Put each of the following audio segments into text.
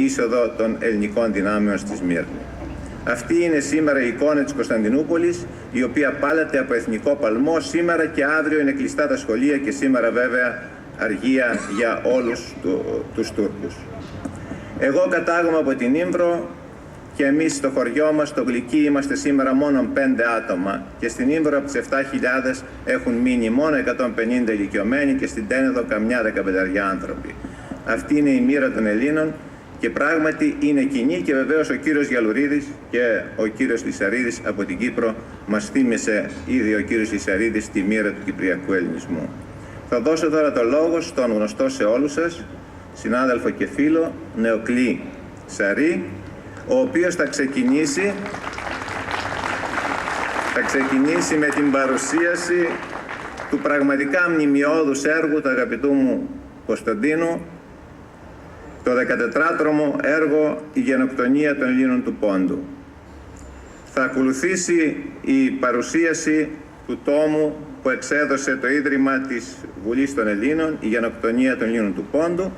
είσοδο των ελληνικών δυνάμεων στη Σμύρνη. Αυτή είναι σήμερα η εικόνα της Κωνσταντινούπολης, η οποία πάλεται από εθνικό παλμό. Σήμερα και αύριο είναι κλειστά τα σχολεία και σήμερα βέβαια αργία για όλους τους Τούρκους. Εγώ κατάγομαι από την Ύμβρο και εμείς στο χωριό μας, στο Γλυκί, είμαστε σήμερα μόνο 5 άτομα και στην Ύμβρο από τις 7.000 έχουν μείνει μόνο 150 ηλικιωμένοι και στην Τένεδο καμιά 15 άνθρωποι. Αυτή είναι η μοίρα των Ελλήνων και πράγματι είναι κοινή και βεβαίως ο κύριος Γιαλουρίδης και ο κύριος Λυσαρίδης από την Κύπρο μας θύμισε ήδη ο κύριος Λυσαρίδης τη μοίρα του κυπριακού ελληνισμού. Θα δώσω τώρα το λόγο στον γνωστό σε όλους σας, συνάδελφο και φίλο Νεοκλή Σαρή, ο οποίος θα ξεκινήσει με την παρουσίαση του πραγματικά μνημειώδους έργου του αγαπητού μου Κωνσταντίνου, το 14ο έργο «Η γενοκτονία των Ελλήνων του Πόντου». Θα ακολουθήσει η παρουσίαση του τόμου που εξέδωσε το Ίδρυμα της Βουλής των Ελλήνων, «Η γενοκτονία των Ελλήνων του Πόντου»,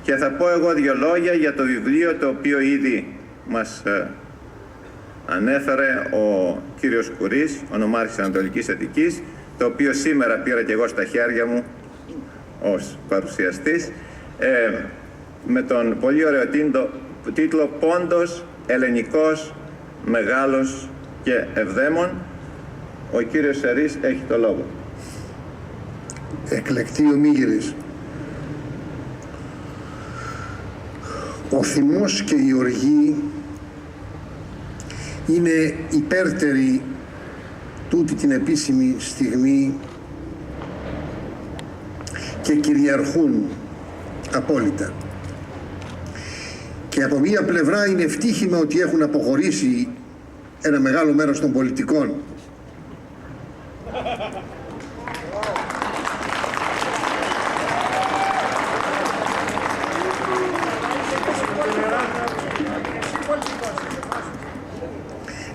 και θα πω εγώ 2 λόγια για το βιβλίο το οποίο ήδη μας ανέφερε ο κύριος Κουρής, ο νομάρχης Ανατολικής Αττικής, το οποίο σήμερα πήρα και εγώ στα χέρια μου ως παρουσιαστής, με τον πολύ ωραίο τίτλο «Πόντος Ελληνικός Μεγάλος και Ευδαίμων». Ο κύριος Σαρής έχει το λόγο. Εκλεκτή ομίγυρης. Ο θυμός και η οργή είναι υπέρτεροι τούτη την επίσημη στιγμή και κυριαρχούν απόλυτα. Και από μία πλευρά είναι ευτύχημα ότι έχουν αποχωρήσει ένα μεγάλο μέρος των πολιτικών.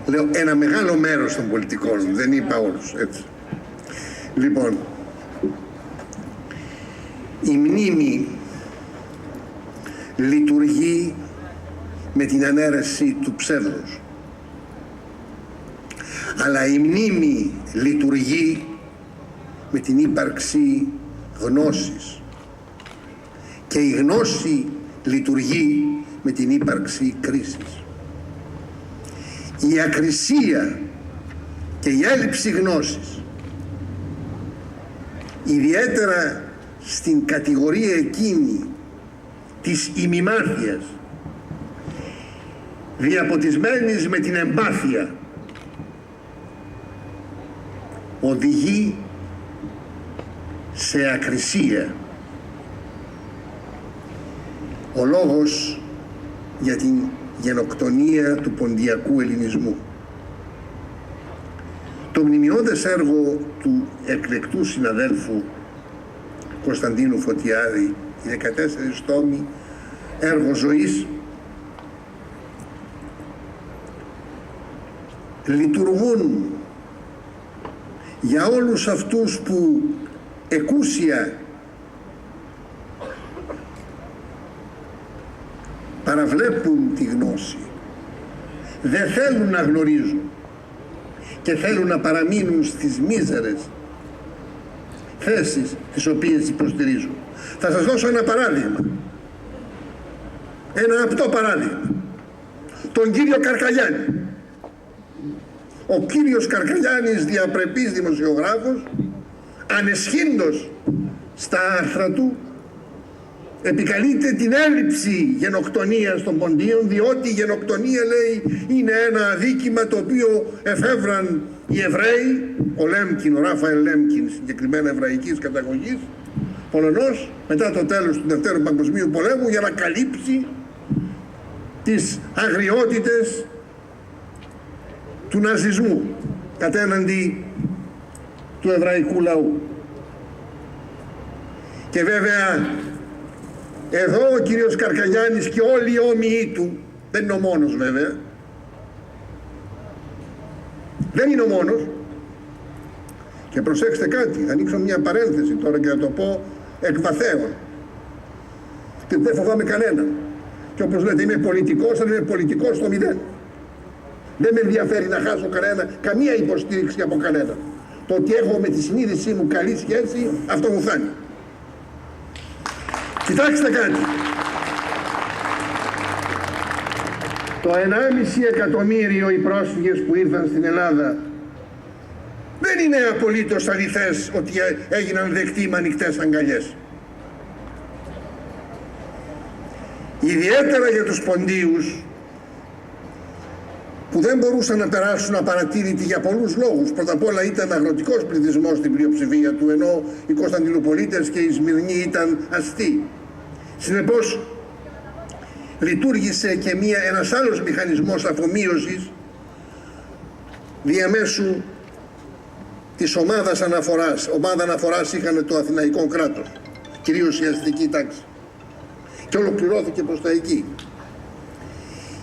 Λέω ένα μεγάλο μέρος των πολιτικών, δεν είπα όλους, έτσι. Λοιπόν, η μνήμη λειτουργεί με την ανέρεση του ψεύδους. Αλλά η μνήμη λειτουργεί με την ύπαρξη γνώσης. Και η γνώση λειτουργεί με την ύπαρξη κρίσης. Η ακρισία και η έλλειψη γνώσης, ιδιαίτερα στην κατηγορία εκείνη της ημιμάθειας, διαποτισμένης με την εμπάθεια, οδηγεί σε ακρισία. Ο λόγος για την γενοκτονία του ποντιακού ελληνισμού. Το μνημειώδες έργο του εκλεκτού συναδέλφου Κωνσταντίνου Φωτιάδη, οι 14 τόμοι, έργο ζωής, λειτουργούν για όλους αυτούς που εκούσια παραβλέπουν τη γνώση, δεν θέλουν να γνωρίζουν και θέλουν να παραμείνουν στις μίζερες θέσεις τις οποίες υποστηρίζουν. Θα σας δώσω ένα παράδειγμα, ένα απτό παράδειγμα, τον κύριο Καρκαλιάνη. Ο κύριος Καρκαλιάνης, διαπρεπής δημοσιογράφος, ανεσχύντος στα άρθρα του, επικαλείται την έλλειψη γενοκτονίας των Ποντίων, διότι η γενοκτονία, λέει, είναι ένα αδίκημα το οποίο εφεύραν οι Εβραίοι, ο Λέμκιν, ο Ράφαελ Λέμκιν, συγκεκριμένα εβραϊκής καταγωγής, Πολωνός, μετά το τέλος του Δευτέρου Παγκοσμίου Πολέμου, για να καλύψει τις αγριότητες του ναζισμού κατέναντι του εβραϊκού λαού. Και βέβαια εδώ ο κύριος Καρκαλιάνης και όλοι οι όμοιοι του, δεν είναι ο μόνος βέβαια, δεν είναι ο μόνος, και προσέξτε κάτι, θα ανοίξω μια παρένθεση τώρα και να το πω εκ βαθέων και δεν φοβάμαι κανέναν. Και όπως λέτε, είμαι πολιτικός, αλλά είμαι πολιτικός στο μηδέν. Δεν με ενδιαφέρει να χάσω καμία υποστήριξη από κανένα. Το ότι έχω με τη συνείδησή μου καλή σχέση, αυτό μου φτάνει. Κοιτάξτε κάτι. Το 1,5 εκατομμύριο οι πρόσφυγες που ήρθαν στην Ελλάδα δεν είναι απολύτως αληθές ότι έγιναν δεκτοί με ανοιχτές αγκαλιές. Ιδιαίτερα για τους ποντίους που δεν μπορούσαν να περάσουν απαρατήρητοι για πολλούς λόγους. Πρώτα απ' όλα ήταν αγροτικός πληθυσμός στην πλειοψηφία του, ενώ οι Κωνσταντινουπολίτες και οι Σμυρνοί ήταν αστεί. Συνεπώς λειτουργήσε και ένας άλλος μηχανισμός αφομοίωσης διαμέσου της ομάδας αναφοράς. Ομάδα αναφοράς είχαν το Αθηναϊκό κράτος, κυρίως η αστική τάξη, και ολοκληρώθηκε προς τα εκεί.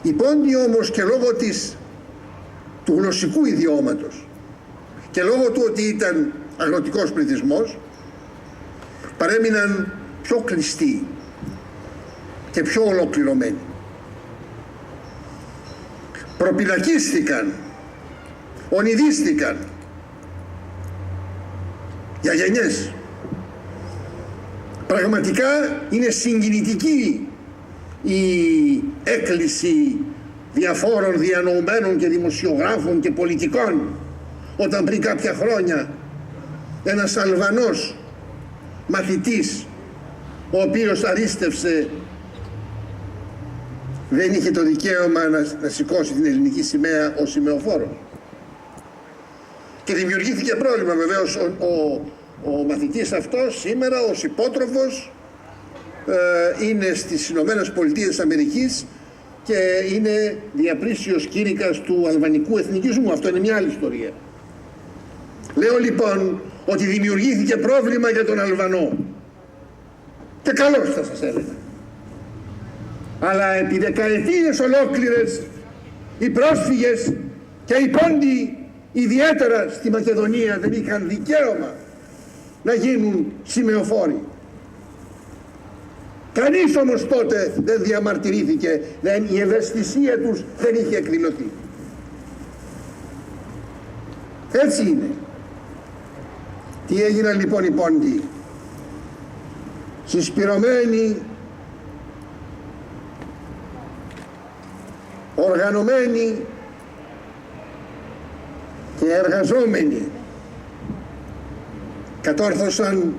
Οι Πόντιοι όμως, και λόγω του γλωσσικού ιδιώματος και λόγω του ότι ήταν αγροτικός πληθυσμός, παρέμειναν πιο κλειστοί και πιο ολοκληρωμένοι. Προπυλακίστηκαν, ονειδίστηκαν για γενιές. Πραγματικά είναι συγκινητική η έκκληση διαφόρων διανοουμένων και δημοσιογράφων και πολιτικών, όταν πριν κάποια χρόνια ένας Αλβανός μαθητής, ο οποίος αρίστευσε, δεν είχε το δικαίωμα να σηκώσει την ελληνική σημαία ως σημεοφόρος. Και δημιουργήθηκε πρόβλημα βεβαίως. Ο μαθητής αυτός σήμερα ως υπότροφος είναι στις Ηνωμένες Πολιτείες Αμερικής και είναι διαπρίσιος κήρυκας του αλβανικού εθνικισμού. Αυτό είναι μια άλλη ιστορία. Λέω λοιπόν ότι δημιουργήθηκε πρόβλημα για τον Αλβανό. Και καλώς θα σας έλεγα. Αλλά επί δεκαετίες ολόκληρες οι πρόσφυγες και οι Πόντιοι, ιδιαίτερα στη Μακεδονία, δεν είχαν δικαίωμα να γίνουν σημεοφόροι. Κανείς όμως τότε δεν διαμαρτυρήθηκε, η ευαισθησία τους δεν είχε εκδηλωθεί. Έτσι είναι. Τι έγιναν λοιπόν οι Πόντιοι? Συσπυρωμένοι, οργανωμένοι και εργαζόμενοι, κατόρθωσαν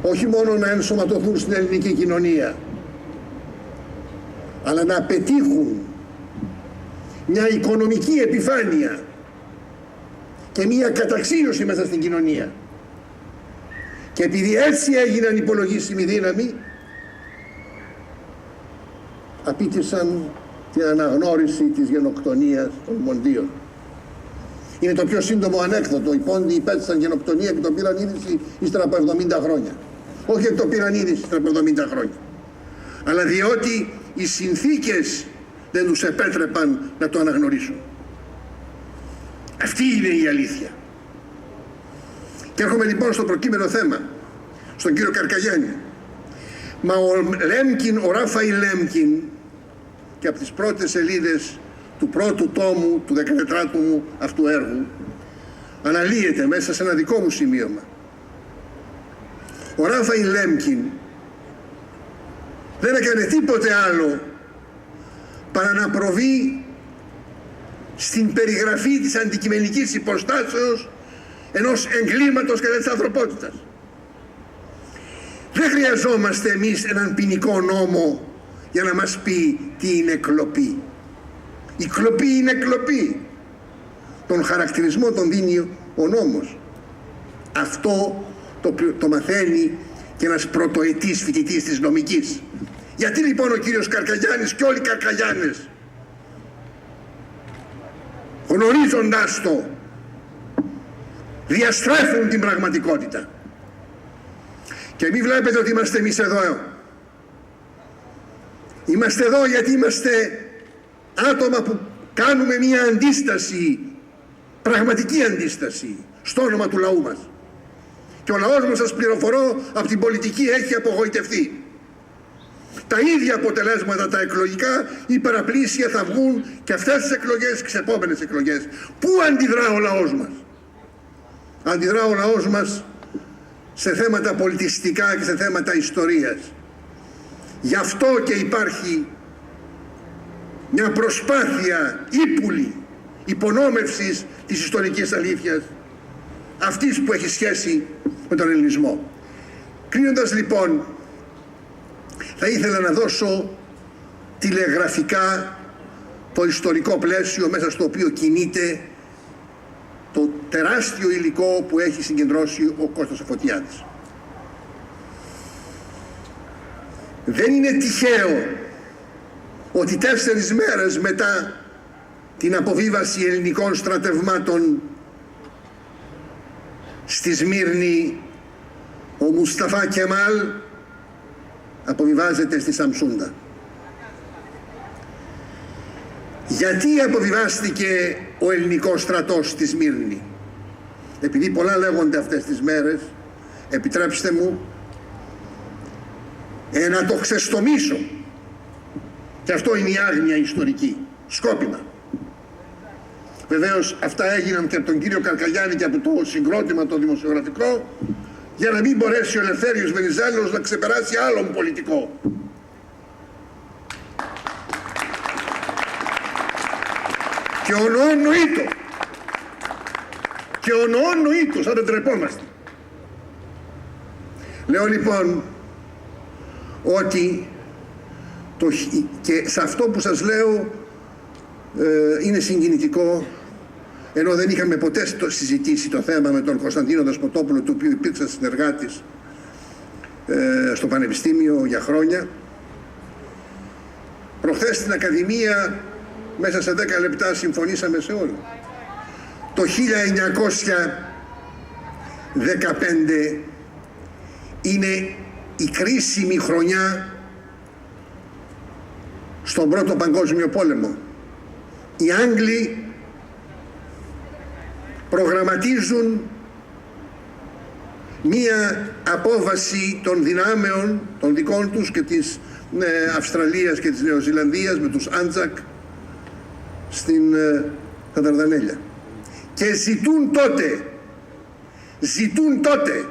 όχι μόνο να ενσωματωθούν στην ελληνική κοινωνία, αλλά να πετύχουν μια οικονομική επιφάνεια και μια καταξίωση μέσα στην κοινωνία. Και επειδή έτσι έγιναν υπολογίσιμη δύναμη, απίτησαν την αναγνώριση της γενοκτονίας των Ποντίων. Είναι το πιο σύντομο ανέκδοτο. Οι Πόντιοι υπέστησαν γενοκτονία και το πήραν είδηση ύστερα από 70 χρόνια. Όχι ότι το πήραν είδηση ύστερα από 70 χρόνια, αλλά διότι οι συνθήκες δεν τους επέτρεπαν να το αναγνωρίσουν. Αυτή είναι η αλήθεια. Και έρχομαι λοιπόν στο προκείμενο θέμα, στον κύριο Καρκαγιάννη. Μα ο Ράφαηλ Λέμκιν, και από τις πρώτες σελίδες του πρώτου τόμου, του 14ου μου αυτού έργου, αναλύεται μέσα σε ένα δικό μου σημείωμα. Ο Ράφαηλ Λέμκιν δεν έκανε τίποτε άλλο παρά να προβεί στην περιγραφή της αντικειμενικής υποστάσεως ενός εγκλήματος κατά της ανθρωπότητας. Δεν χρειαζόμαστε εμείς έναν ποινικό νόμο για να μας πει τι είναι κλοπή. Η κλοπή είναι κλοπή. Τον χαρακτηρισμό τον δίνει ο νόμος. Αυτό το μαθαίνει και ένας πρωτοετής φοιτητής της νομικής. Γιατί λοιπόν ο κύριος Καρκαγιάννης και όλοι οι Καρκαγιάννες, γνωρίζοντας το, διαστρέφουν την πραγματικότητα? Και μην βλέπετε ότι είμαστε εμείς εδώ. Είμαστε εδώ γιατί είμαστε άτομα που κάνουμε μια αντίσταση, πραγματική αντίσταση, στο όνομα του λαού μας. Και ο λαός μας, σας πληροφορώ, από την πολιτική έχει απογοητευτεί. τα ίδια αποτελέσματα τα εκλογικά, υπεραπλήσια θα βγουν και αυτές τις εκλογές και τις επόμενες εκλογές. Πού αντιδρά ο λαός μας? Αντιδρά ο λαός μας σε θέματα πολιτιστικά και σε θέματα ιστορίας. Γι' αυτό και υπάρχει μια προσπάθεια ύπουλη υπονόμευσης της ιστορικής αλήθειας, αυτής που έχει σχέση με τον ελληνισμό. Κλείνοντας λοιπόν, θα ήθελα να δώσω τηλεγραφικά το ιστορικό πλαίσιο μέσα στο οποίο κινείται το τεράστιο υλικό που έχει συγκεντρώσει ο Κώστας ο Φωτιάδης. Δεν είναι τυχαίο ότι 4 μέρες μετά την αποβίβαση ελληνικών στρατευμάτων στη Σμύρνη, ο Μουσταφά Κεμάλ αποβιβάζεται στη Σαμσούντα. Γιατί αποβιβάστηκε ο ελληνικός στρατός στη Σμύρνη? Επειδή πολλά λέγονται αυτές τις μέρες, επιτρέψτε μου να το ξεστομίσω. Και αυτό είναι η άγνοια ιστορική, σκόπιμα. Βεβαίως αυτά έγιναν και από τον κύριο Καρκαγιάννη και από το συγκρότημα το δημοσιογραφικό, για να μην μπορέσει ο Ελευθέριος Βενιζέλος να ξεπεράσει άλλον πολιτικό. Και ονονοήτο, σαν δεν τρεπόμαστε. Λέω λοιπόν ότι και σε αυτό που σας λέω είναι συγκινητικό, ενώ δεν είχαμε ποτέ συζητήσει το θέμα με τον Κωνσταντίνο Δεσποτόπουλο, του οποίου υπήρξα συνεργάτης στο Πανεπιστήμιο για χρόνια. Προχθές στην Ακαδημία μέσα σε 10 λεπτά συμφωνήσαμε σε όλα. Το 1915 είναι η κρίσιμη χρονιά στον Πρώτο Παγκόσμιο Πόλεμο. Οι Άγγλοι προγραμματίζουν μία απόβαση των δυνάμεων των δικών τους και της Αυστραλίας και της Νεοζηλανδίας με τους Άντζακ στα Δαρδανέλια. Και ζητούν τότε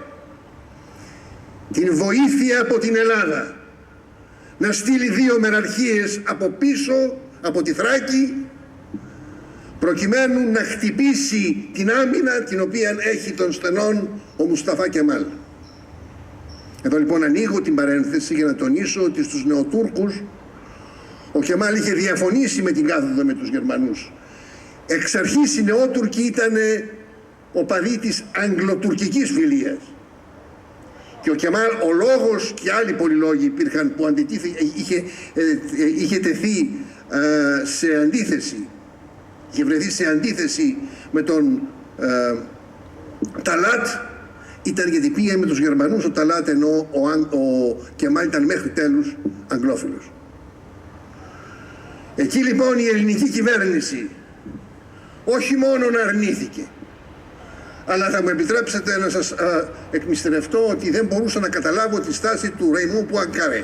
την βοήθεια από την Ελλάδα να στείλει 2 μεραρχίες από πίσω, από τη Θράκη, προκειμένου να χτυπήσει την άμυνα την οποία έχει των στενών ο Μουσταφά Κεμάλ. Εδώ λοιπόν ανοίγω την παρένθεση για να τονίσω ότι στους Νεοτούρκους ο Κεμάλ είχε διαφωνήσει με την κάθοδο με τους Γερμανούς. Εξ αρχής οι Νεότουρκοι ήταν οπαδοί της αγγλοτουρκικής φιλίας. Και ο Κεμάλ, ο λόγος και άλλοι πολλοί λόγοι υπήρχαν που είχε τεθεί σε αντίθεση, είχε βρεθεί σε αντίθεση με τον Ταλάτ, ήταν γιατί πήγε με τους Γερμανούς ο Ταλάτ, ενώ ο Κεμάλ ήταν μέχρι τέλους αγγλόφιλος. Εκεί λοιπόν η ελληνική κυβέρνηση όχι μόνο αρνήθηκε, αλλά θα μου επιτρέψετε να σας εκμυστηρευτώ ότι δεν μπορούσα να καταλάβω τη στάση του Ρεϊμού Πουανκαρέ.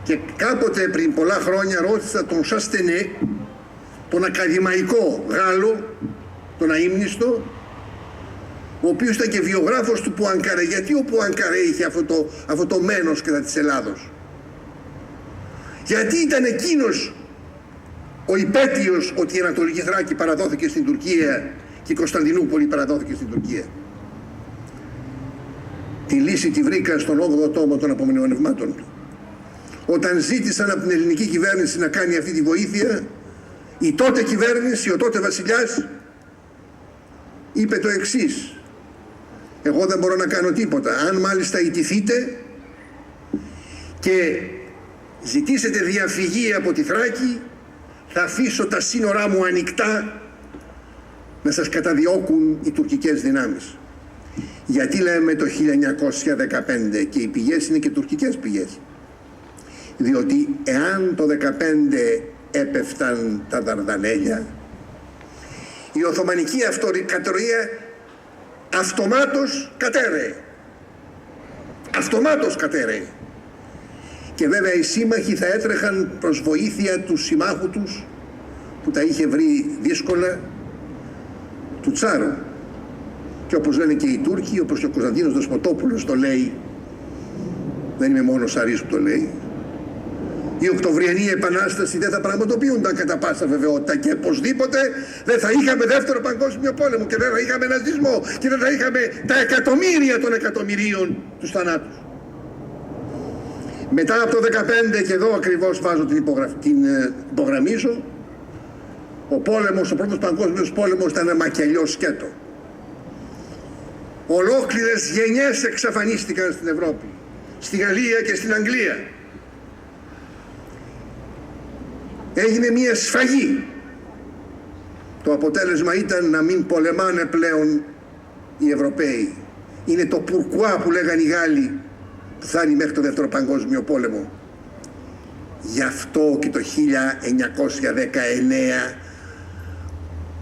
Και κάποτε πριν πολλά χρόνια ρώτησα τον Σαστενέ, τον ακαδημαϊκό Γάλλο, τον αείμνηστο, ο οποίος ήταν και βιογράφος του Πουανκαρέ. Γιατί ο Πουανκαρέ είχε αυτό το μένος κατά της Ελλάδος? Γιατί ήταν εκείνος ο υπέτειος ότι η Ανατολική Θράκη παραδόθηκε στην Τουρκία και η Κωνσταντινούπολη παραδόθηκε στην Τουρκία? Τη λύση τη βρήκα στον 8ο τόμο των απομνημονευμάτων του. Όταν ζήτησαν από την ελληνική κυβέρνηση να κάνει αυτή τη βοήθεια, η τότε κυβέρνηση, ο τότε βασιλιάς, είπε το εξής: εγώ δεν μπορώ να κάνω τίποτα. Αν μάλιστα ιτηθείτε και ζητήσετε διαφυγή από τη Θράκη, θα αφήσω τα σύνορά μου ανοιχτά να σας καταδιώκουν οι τουρκικές δυνάμεις. Γιατί λέμε το 1915 και οι πηγές είναι και τουρκικές πηγές? Διότι εάν το 15 έπεφταν τα Δαρδανέλια, η Οθωμανική Αυτοκρατορία αυτομάτως κατέρεε. Και βέβαια οι σύμμαχοι θα έτρεχαν προς βοήθεια του συμμάχου τους που τα είχε βρει δύσκολα, του Τσάρου. Και όπως λένε και οι Τούρκοι, όπως και ο Κωνσταντίνος Δεσποτόπουλος το λέει, δεν είμαι μόνος Σαρής που το λέει, η Οκτωβριανή Επανάσταση δεν θα πραγματοποιούνταν κατά πάσα βεβαιότητα και οπωσδήποτε δεν θα είχαμε δεύτερο παγκόσμιο πόλεμο και δεν θα είχαμε ναζισμό και δεν θα είχαμε τα εκατομμύρια των εκατομμυρίων τους θανάτους. Μετά από το 2015, και εδώ ακριβώς βάζω την υπογραμμίζω, ο πόλεμος, ο πρώτος παγκόσμιος πόλεμος ήταν ένα μακελιό σκέτο. Ολόκληρες γενιές εξαφανίστηκαν στην Ευρώπη, στη Γαλλία και στην Αγγλία. Έγινε μια σφαγή. Το αποτέλεσμα ήταν να μην πολεμάνε πλέον οι Ευρωπαίοι. Είναι το πουρκουά που λέγανε οι Γάλλοι που φτάνει μέχρι το δεύτερο παγκόσμιο πόλεμο. Γι' αυτό και το 1919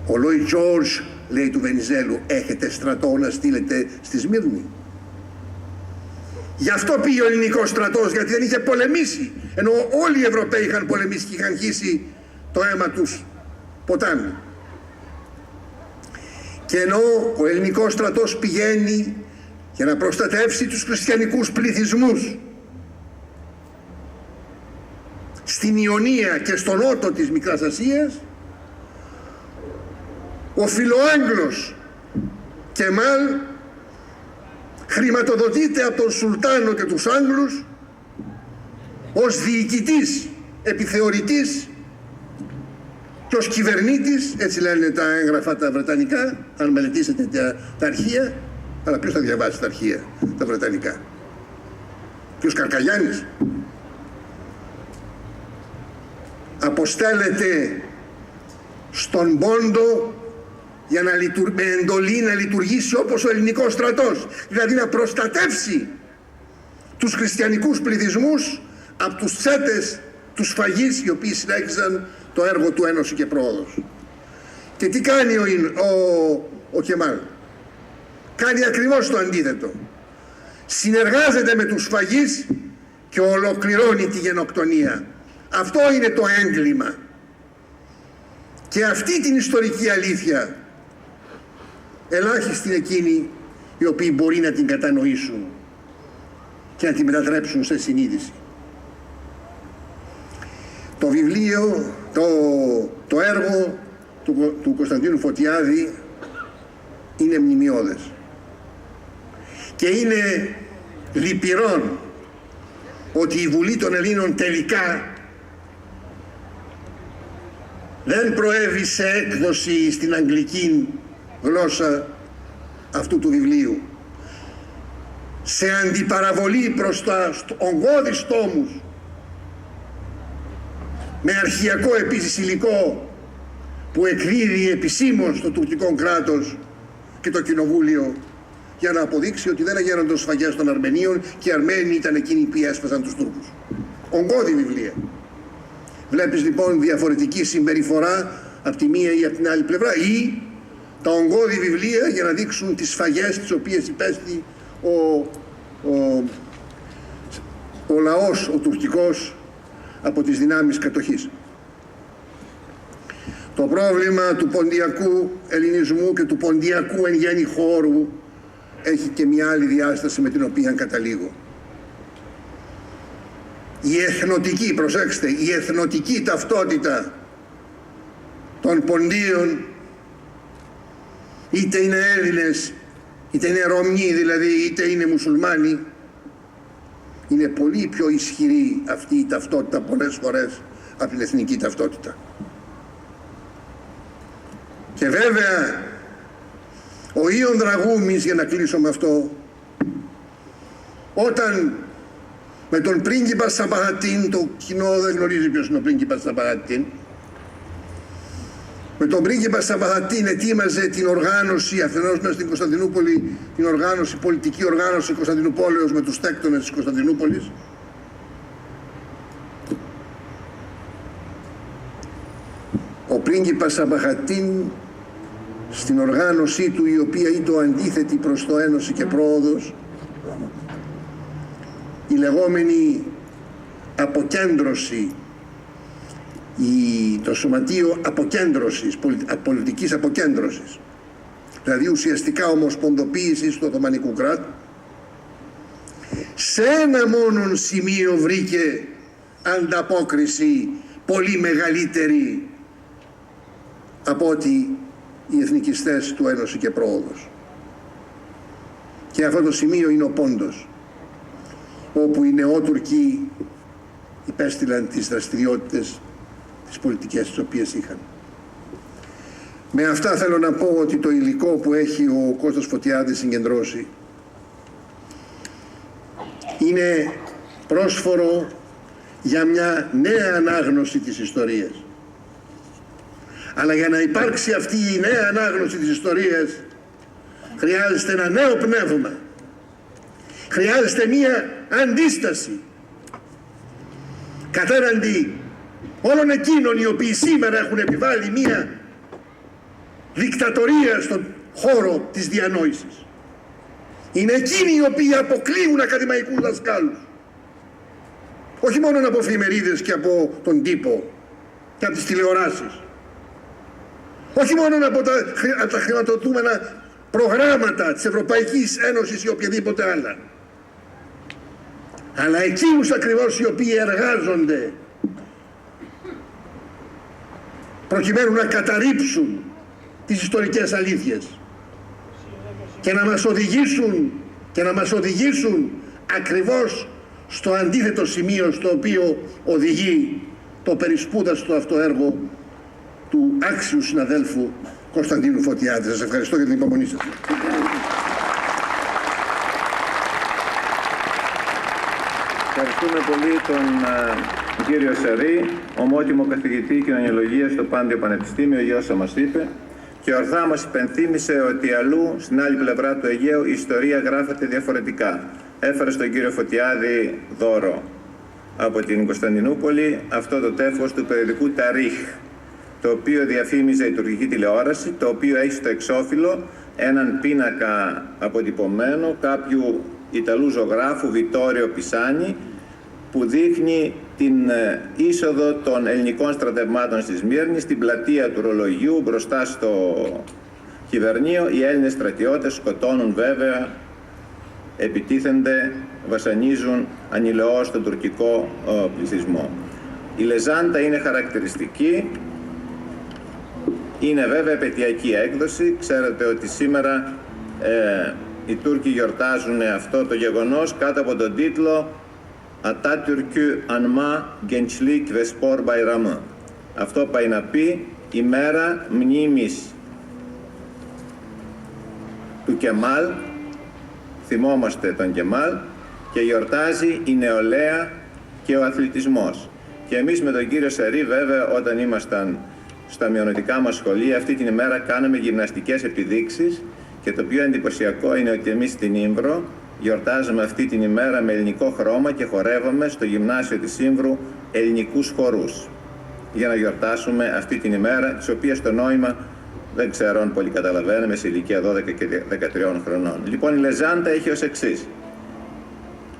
ο Λόιτ Τζόρτζ λέει του Βενιζέλου, έχετε στρατό να στείλετε στη Σμύρνη? Γι' αυτό πήγε ο ελληνικός στρατός, γιατί δεν είχε πολεμήσει, ενώ όλοι οι Ευρωπαίοι είχαν πολεμήσει και είχαν χύσει το αίμα τους ποτάμι. Και ενώ ο ελληνικός στρατός πηγαίνει για να προστατεύσει τους χριστιανικούς πληθυσμούς στην Ιωνία και στο νότο της Μικράς Ασίας, ο Φιλοάγγλος Κεμάλ χρηματοδοτείται από τον Σουλτάνο και τους Άγγλους ως διοικητής, επιθεωρητής και ως κυβερνήτης, έτσι λένε τα έγγραφα τα βρετανικά, αν μελετήσετε τα αρχεία, αλλά ποιος θα διαβάσει τα αρχεία τα βρετανικά? Ποιος Καρκαλιάνης? Αποστέλλεται στον Πόντο για να με εντολή να λειτουργήσει όπως ο ελληνικός στρατός, δηλαδή να προστατεύσει τους χριστιανικούς πληθυσμούς από τους τσέτες του σφαγής, οι οποίοι συνέχισαν το έργο του Ένωση και Πρόοδος. Και τι κάνει ο Κεμάλ? Κάνει ακριβώς το αντίθετο. Συνεργάζεται με τους σφαγείς και ολοκληρώνει τη γενοκτονία. Αυτό είναι το έγκλημα. Και αυτή την ιστορική αλήθεια ελάχιστοι είναι εκείνοι οι οποίοι μπορεί να την κατανοήσουν και να την μετατρέψουν σε συνείδηση. Το βιβλίο, το έργο του Κωνσταντίνου Φωτιάδη είναι μνημειώδες και είναι λυπηρόν ότι η Βουλή των Ελλήνων τελικά δεν προέβη σε έκδοση στην αγγλική γλώσσα αυτού του βιβλίου, σε αντιπαραβολή προς τα ογκώδεις τόμους με αρχαιακό επίσης υλικό που εκδίδει επισήμως το τουρκικό κράτος και το κοινοβούλιο για να αποδείξει ότι δεν έγιναν σφαγές των Αρμενίων και οι Αρμένοι ήταν εκείνοι που έσφασαν τους Τούρκους. Ογκώδη βιβλία. Βλέπεις λοιπόν διαφορετική συμπεριφορά από τη μία ή από την άλλη πλευρά, ή τα ογκώδη βιβλία για να δείξουν τις σφαγές τις οποίες υπέστη ο λαός, ο τουρκικός, από τις δυνάμεις κατοχής. Το πρόβλημα του ποντιακού ελληνισμού και του ποντιακού εν γέννη χώρου έχει και μια άλλη διάσταση με την οποία καταλήγω. Η εθνοτική, προσέξτε, η εθνοτική ταυτότητα των ποντίων, είτε είναι Έλληνες, είτε είναι Ρωμιοί δηλαδή, είτε είναι Μουσουλμάνοι, είναι πολύ πιο ισχυρή αυτή η ταυτότητα πολλές φορές από την εθνική ταυτότητα. Και βέβαια ο Ιων Δραγούμης, για να κλείσω με αυτό, όταν με τον πρίγκιπα Σαμπαχατίν, το κοινό δεν γνωρίζει ποιος είναι ο πρίγκιπα Σαμπαχατίν, με τον πρίγκιπα Σαμπαχατίν ετοίμαζε την οργάνωση αφενός μέσα στην Κωνσταντινούπολη, την οργάνωση, πολιτική οργάνωση Κωνσταντινούπολεως με τους τέκτονες της Κωνσταντινούπολης. Ο πρίγκιπα Σαμπαχατίν στην οργάνωσή του, η οποία ήταν αντίθετη προς το Ένωση και Πρόοδος, η λεγόμενη αποκέντρωση, το σωματείο αποκέντρωσης, πολιτικής αποκέντρωσης, δηλαδή ουσιαστικά ομοσπονδοποίησης του Οθωμανικού κράτου, σε ένα μόνον σημείο βρήκε ανταπόκριση πολύ μεγαλύτερη από ότι οι εθνικιστές του Ένωση και Πρόοδος. Και αυτό το σημείο είναι ο Πόντος, όπου οι νεότουρκοι υπέστειλαν τις δραστηριότητες, τις πολιτικές τις οποίες είχαν. Με αυτά θέλω να πω ότι το υλικό που έχει ο Κώστας Φωτιάδης συγκεντρώσει είναι πρόσφορο για μια νέα ανάγνωση της ιστορίας. Αλλά για να υπάρξει αυτή η νέα ανάγνωση της ιστορίας χρειάζεται ένα νέο πνεύμα. Χρειάζεται μία αντίσταση κατέναντι όλων εκείνων οι οποίοι σήμερα έχουν επιβάλει μία δικτατορία στον χώρο της διανόησης. Είναι εκείνοι οι οποίοι αποκλείουν ακαδημαϊκούς δασκάλους. Όχι μόνο από εφημερίδες και από τον τύπο και από τις τηλεοράσεις. Όχι μόνο από τα χρηματοδοτούμενα προγράμματα της Ευρωπαϊκής Ένωσης ή οποιαδήποτε άλλα. Αλλά εκείνους ακριβώς οι οποίοι εργάζονται προκειμένου να καταρρύψουν τις ιστορικές αλήθειες και να μας οδηγήσουν ακριβώς στο αντίθετο σημείο στο οποίο οδηγεί το περισπούδαστο αυτό έργο του άξιου συναδέλφου Κωνσταντίνου Φωτιάδη. Σας ευχαριστώ για την υπομονή σας. Ευχαριστούμε πολύ τον κύριο Σερή, ομότιμο καθηγητή κοινωνιολογίας στο Πάντιο Πανεπιστήμιο, για όσα μας είπε, και ορθά μας υπενθύμησε ότι αλλού, στην άλλη πλευρά του Αιγαίου, η ιστορία γράφεται διαφορετικά. Έφερε στον κύριο Φωτιάδη δώρο από την Κωνσταντινούπολη αυτό το τεύχος του περιοδικού Ταρίχ, το οποίο διαφήμιζε η τουρκική τηλεόραση, το οποίο έχει στο εξώφυλλο έναν πίνακα αποτυπωμένο κάποιου Ιταλού ζωγράφου, Βιτόριο Πισάνι, που δείχνει την είσοδο των ελληνικών στρατευμάτων στη Σμύρνη, στην πλατεία του Ρολογιού, μπροστά στο Κυβερνείο. Οι Έλληνες στρατιώτες σκοτώνουν βέβαια, επιτίθενται, βασανίζουν ανηλαιώς τον τουρκικό πληθυσμό. Η Λεζάντα είναι χαρακτηριστική, είναι βέβαια επαιτειακή έκδοση. Ξέρετε ότι σήμερα οι Τούρκοι γιορτάζουν αυτό το γεγονός κάτω από τον τίτλο «Ατάτουρκü Anma Gençlik ve Spor Bayramı». Αυτό πάει να πει ημέρα μνήμης του Κεμάλ, θυμόμαστε τον Κεμάλ, και γιορτάζει η νεολαία και ο αθλητισμός. Και εμείς με τον κύριο Σερή βέβαια, όταν ήμασταν στα μειονοτικά μας σχολεία, αυτή την ημέρα κάναμε γυμναστικές επιδείξεις, και το πιο εντυπωσιακό είναι ότι εμείς στην Ήμβρο γιορτάζουμε αυτή την ημέρα με ελληνικό χρώμα και χορεύαμε στο γυμνάσιο της Ήμβρου ελληνικούς χορούς για να γιορτάσουμε αυτή την ημέρα, της οποίας το νόημα δεν ξέρω αν πολύ καταλαβαίνουμε σε ηλικία 12 και 13 χρονών. Λοιπόν, η Λεζάντα έχει ως εξής: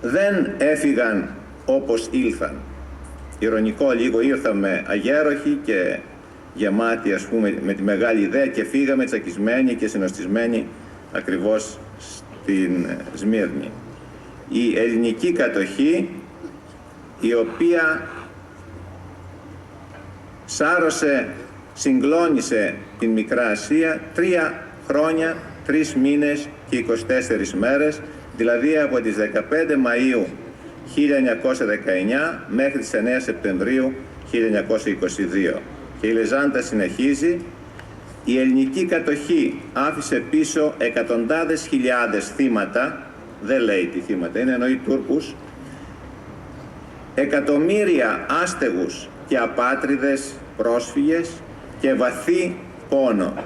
δεν έφυγαν όπως ήλθαν. Ειρωνικό λίγο, ήρθαμε αγέροχοι και γεμάτοι, ας πούμε, με τη μεγάλη ιδέα, και φύγαμε τσακισμένοι και συνοστισμένοι ακριβώς στην Σμύρνη. Η ελληνική κατοχή, η οποία σάρωσε, συγκλώνησε την Μικρά Ασία 3 χρόνια, 3 μήνες και 24 μέρες, δηλαδή από τις 15 Μαΐου 1919 μέχρι τις 9 Σεπτεμβρίου 1922. Και η Λεζάντα συνεχίζει: η ελληνική κατοχή άφησε πίσω εκατοντάδες χιλιάδες θύματα, δεν λέει τι θύματα είναι, εννοεί Τούρκους, εκατομμύρια άστεγους και απάτριδες πρόσφυγες και βαθύ πόνο.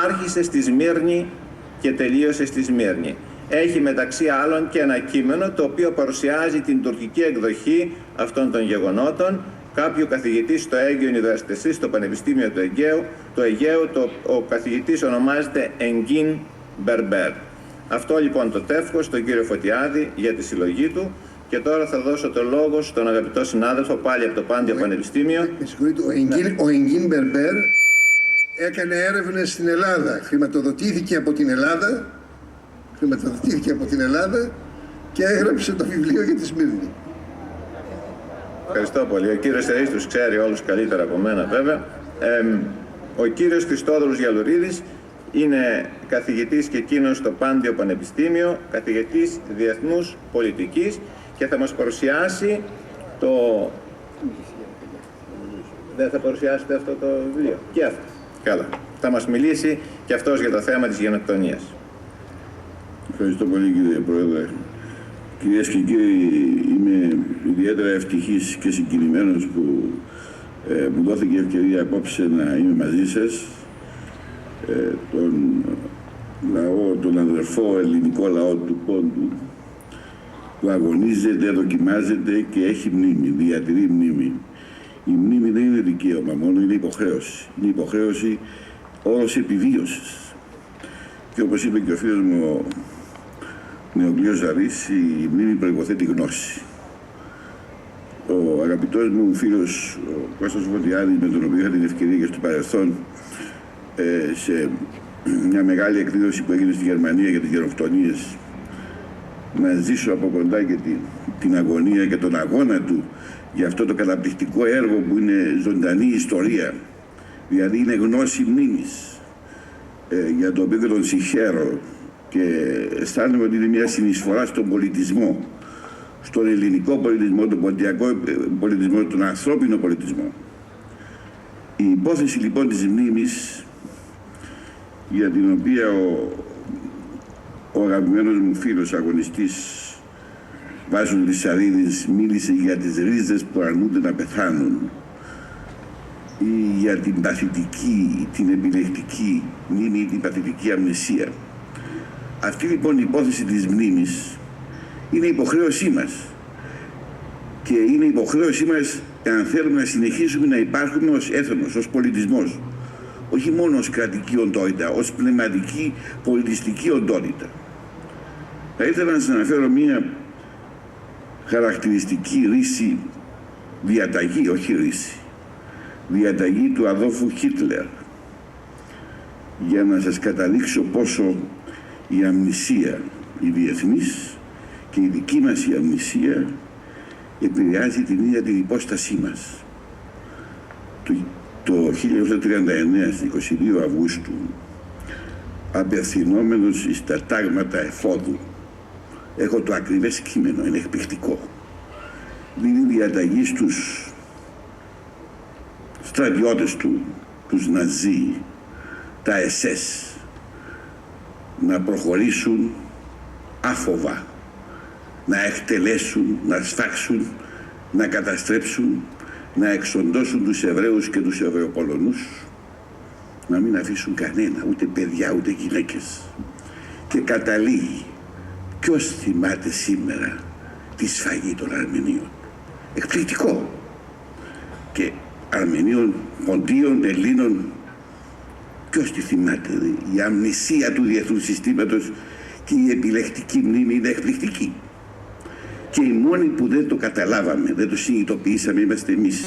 Άρχισε στη Σμύρνη και τελείωσε στη Σμύρνη. Έχει μεταξύ άλλων και ένα κείμενο το οποίο παρουσιάζει την τουρκική εκδοχή αυτών των γεγονότων, κάποιου καθηγητή στο Αίγαιο University, στο Πανεπιστήμιο του Αιγαίου, ο καθηγητής ονομάζεται Εγκίν Μπερμπέρ. Αυτό λοιπόν το τεύχος στον κύριο Φωτιάδη για τη συλλογή του, Και τώρα θα δώσω το λόγο στον αγαπητό συνάδελφο, πάλι από το Πάντιο Πανεπιστήμιο. Με συγχωρείτε, ο Εγγίν Μπερμπέρ έκανε έρευνες στην Ελλάδα. Χρηματοδοτήθηκε από την Ελλάδα και έγραψε το βιβλίο για τη Σμύρνη. Ευχαριστώ πολύ. Ο κύριος Θεής τους ξέρει όλους καλύτερα από μένα βέβαια. Ο κύριος Χριστόδουλος Γιαλουρίδης είναι καθηγητής και εκείνος στο Πάντιο Πανεπιστήμιο, καθηγητής διεθνούς πολιτικής και θα μας παρουσιάσει το... Δεν θα παρουσιάσετε αυτό το βιβλίο? Και αυτό. Καλά. Θα μας μιλήσει και αυτός για το θέμα της γενοκτονίας. Ευχαριστώ πολύ κύριε Πρόεδρε. Κυρίες και κύριοι, είμαι ιδιαίτερα ευτυχής και συγκινημένος που μου δόθηκε η ευκαιρία απόψε να είμαι μαζί σας, τον αδερφό ελληνικό λαό του Πόντου, που αγωνίζεται, δοκιμάζεται και έχει μνήμη, διατηρεί μνήμη. Η μνήμη δεν είναι δικαίωμα μόνο, είναι υποχρέωση. Είναι υποχρέωση όρος επιβίωσης. Και όπως είπε και ο φίλος μου ο Νεοκλείος Ζαρής, η μνήμη προϋποθέτει γνώση. Ο αγαπητός μου φίλος ο Κώστας Φωτιάδης, με τον οποίο είχα την ευκαιρία και στο παρελθόν σε μια μεγάλη εκδήλωση που έγινε στη Γερμανία για τις γενοκτονίες, να ζήσω από κοντά και την αγωνία και τον αγώνα του για αυτό το καταπληκτικό έργο που είναι ζωντανή ιστορία, δηλαδή είναι γνώση μνήμης, για το οποίο τον συγχαίρω και αισθάνομαι ότι είναι μια συνεισφορά στον πολιτισμό, στον ελληνικό πολιτισμό, τον ποντιακό πολιτισμό, τον ανθρώπινο πολιτισμό. Η υπόθεση λοιπόν της μνήμης, για την οποία ο αγαπημένος μου φίλος αγωνιστής Βάσος Λυσαρίδης μίλησε για τις ρίζες που αρνούνται να πεθάνουν ή για την παθητική, την επιλεκτική μνήμη ή την παθητική αμνησία. Αυτή λοιπόν η υπόθεση της μνήμης είναι υποχρέωσή μας και είναι υποχρέωσή μας εάν θέλουμε να συνεχίσουμε να υπάρχουμε ως έθνος, ως πολιτισμός, όχι μόνο ως κρατική οντότητα, ως πνευματική πολιτιστική οντότητα. Θα ήθελα να σας αναφέρω μία χαρακτηριστική ρίση, διαταγή, όχι ρίση, διαταγή του Αδόλφου Χίτλερ, για να σας καταδείξω πόσο η αμνησία, η διεθνής και η δική μας η αμνησία επηρεάζει την ίδια την υπόστασή μας. Το 1939, στις 22 Αυγούστου, απευθυνόμενος στα τάγματα εφόδου, έχω το ακριβές κείμενο, είναι εκπληκτικό, δίνει διαταγή στους στρατιώτες του, τους Ναζί, τα SS, να προχωρήσουν άφοβα, να εκτελέσουν, να σφάξουν, να καταστρέψουν, να εξοντώσουν τους Εβραίους και τους Εβραιοπολωνούς, να μην αφήσουν κανένα, ούτε παιδιά ούτε γυναίκες. Και καταλήγει, ποιος θυμάται σήμερα τη σφαγή των Αρμενίων? Εκπληκτικό. Και Αρμενίων, Ποντίων, Ελλήνων, ποιος τη θυμάται? Η αμνησία του διεθνούς συστήματος και η επιλεκτική μνήμη είναι εκπληκτική. Και οι μόνοι που δεν το καταλάβαμε, δεν το συνειδητοποιήσαμε, είμαστε εμείς.